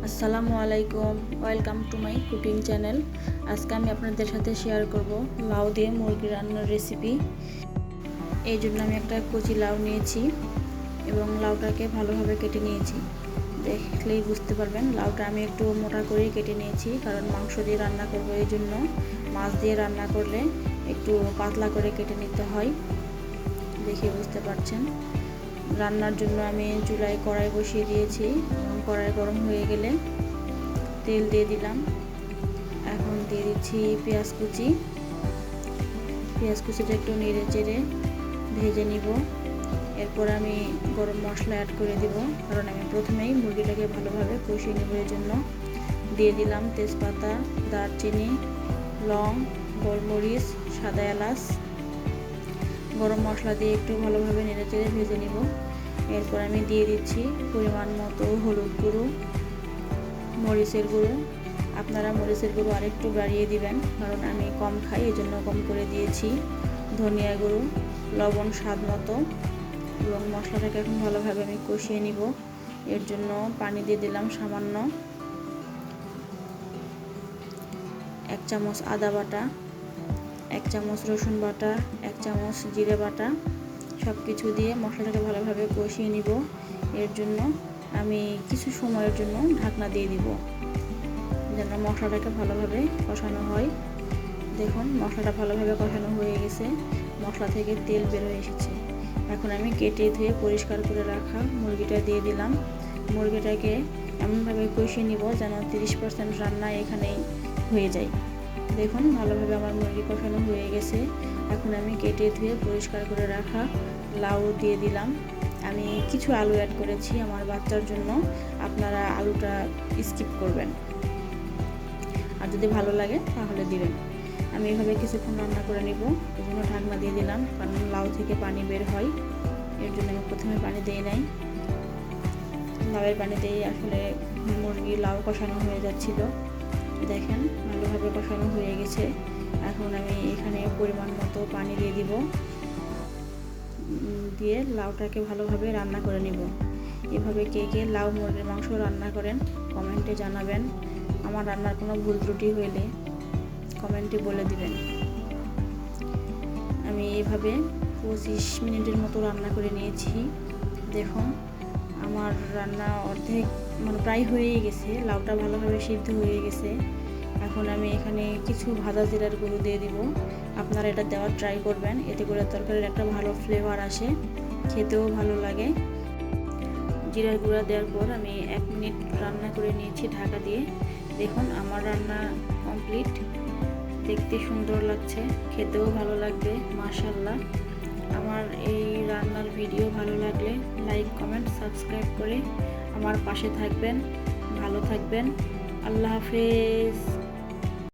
আসসালামু আলাইকুম, welcome to my cooking channel. আজকে আমি আপনাদের সাথে শেয়ার করব লাউ দিয়ে মুরগি রান্নার রেসিপি। এই জন্য আমি একটা কচি লাউ নিয়েছি এবং লাউটাকে ভালোভাবে কেটে নিয়েছি। দেখলেই বুঝতে পারবেন লাউটা আমি একটু মোটা করেই কেটে নিয়েছি, কারণ মাংস দিয়ে রান্না করব, এই জন্য মাছ দিয়ে রান্না করলে একটু পাতলা করে কেটে নিতে হয়। দেখে বুঝতে পারছেন। রান্নার জন্য আমি চুলায় কড়াই বসিয়ে দিয়েছি এবং কড়াই গরম হয়ে গেলে তেল দিয়ে দিলাম। এখন দিয়ে দিচ্ছি পেঁয়াজ কুচিটা একটু নেড়ে চেড়ে ভেজে নিব। এরপর আমি গরম মশলা অ্যাড করে দিব, কারণ আমি প্রথমেই মুরগিটাকে ভালোভাবে কষিয়ে নেব। এর জন্য দিয়ে দিলাম তেজপাতা, দারচিনি, লং, গোলমরিচ, সাদা এলাচ। গরম মশলা দিয়ে একটু ভালোভাবে নেড়ে চেড়ে ভেজে নিব। এরপর আমি দিয়ে দিচ্ছি পরিমাণ মতো হলুদ গুঁড়ো, মরিচের গুঁড়ো। আপনারা মরিচের গুঁড়ো আরেকটু বাড়িয়ে দিবেন, কারণ আমি কম খাই, এই জন্য কম করে দিয়েছি। ধনিয়া গুঁড়ো, লবণ স্বাদ মতো। এবং মশলাটাকে এখন ভালোভাবে আমি কষিয়ে নিব। এর জন্য পানি দিয়ে দিলাম সামান্য। 1 চামচ আদা বাটা, 1 চামচ রসুন বাটা, 1 চামচ জিরে বাটা। সব কিছু দিয়ে মশলাটাকে ভালোভাবে কষিয়ে নিব। এর জন্য আমি কিছু সময়ের জন্য ঢাকনা দিয়ে দিব, যেন মশলাটাকে ভালোভাবে কষানো হয়। দেখুন মশলাটা ভালোভাবে কষানো হয়ে গেছে, মশলা থেকে তেল বের হয়ে এসেছে। এখন আমি কেটে ধুয়ে পরিষ্কার করে রাখা মুরগিটা দিয়ে দিলাম। মুরগিটাকে এমনভাবে কষিয়ে নিব যেন 30% রান্না এখানেই হয়ে যায়। দেখুন ভালোভাবে আমার মুরগি কষানো হয়ে গেছে। এখন আমি কেটে ধুয়ে পরিষ্কার করে রাখা লাউ দিয়ে দিলাম। আমি কিছু আলু অ্যাড করেছি আমার বাচ্চার জন্য, আপনারা আলুটা স্কিপ করবেন, আর যদি ভালো লাগে তাহলে দিবেন। আমি এভাবে কিছুক্ষণ রান্না করে নিব। এই জন্য ঢাকনা দিয়ে দিলাম, কারণ লাউ থেকে পানি বের হয়। এর জন্য আমি প্রথমে পানি দিই নাই। লাউয়ের পানি দিয়ে আসলে মুরগি লাউ কষানো হয়ে যাচ্ছিল। দেখেন ভালোভাবে কষানো হয়ে গেছে। এখন আমি এখানে পরিমাণ মতো পানি দিয়ে দিব, দিয়ে লাউটাকে ভালোভাবে রান্না করে নিব। এভাবে কে কে লাউ মুরগির মাংস রান্না করেন কমেন্টে জানাবেন। আমার রান্নার কোনো ভুল ত্রুটি হইলে কমেন্টে বলে দিবেন। আমি এইভাবে 25 মিনিটের মতো রান্না করে নিয়েছি। দেখুন আমার রান্না অর্ধেক প্রায় হয়েই গেছে, লাউটা ভালোভাবে সিদ্ধ হয়ে গেছে। এখন আমি এখানে কিছু ভাজা জিরার গুঁড়ো দিয়ে দিব। আপনারা এটা দেওয়ার ট্রাই করবেন, এতে করে তরকারির একটা ভালো ফ্লেভার আসে, খেতেও ভালো লাগে। জিরার গুঁড়া দেওয়ার পর আমি 1 মিনিট রান্না করে নিয়েছি ঢাকা দিয়ে। দেখুন আমার রান্না কমপ্লিট। দেখতে সুন্দর লাগছে, খেতেও ভালো লাগবে মাশাআল্লাহ। আমার এই রান্নার ভিডিও ভালো লাগলে লাইক, কমেন্ট, সাবস্ক্রাইব করে আমার পাশে থাকবেন। ভালো থাকবেন। আল্লাহ হাফেজ।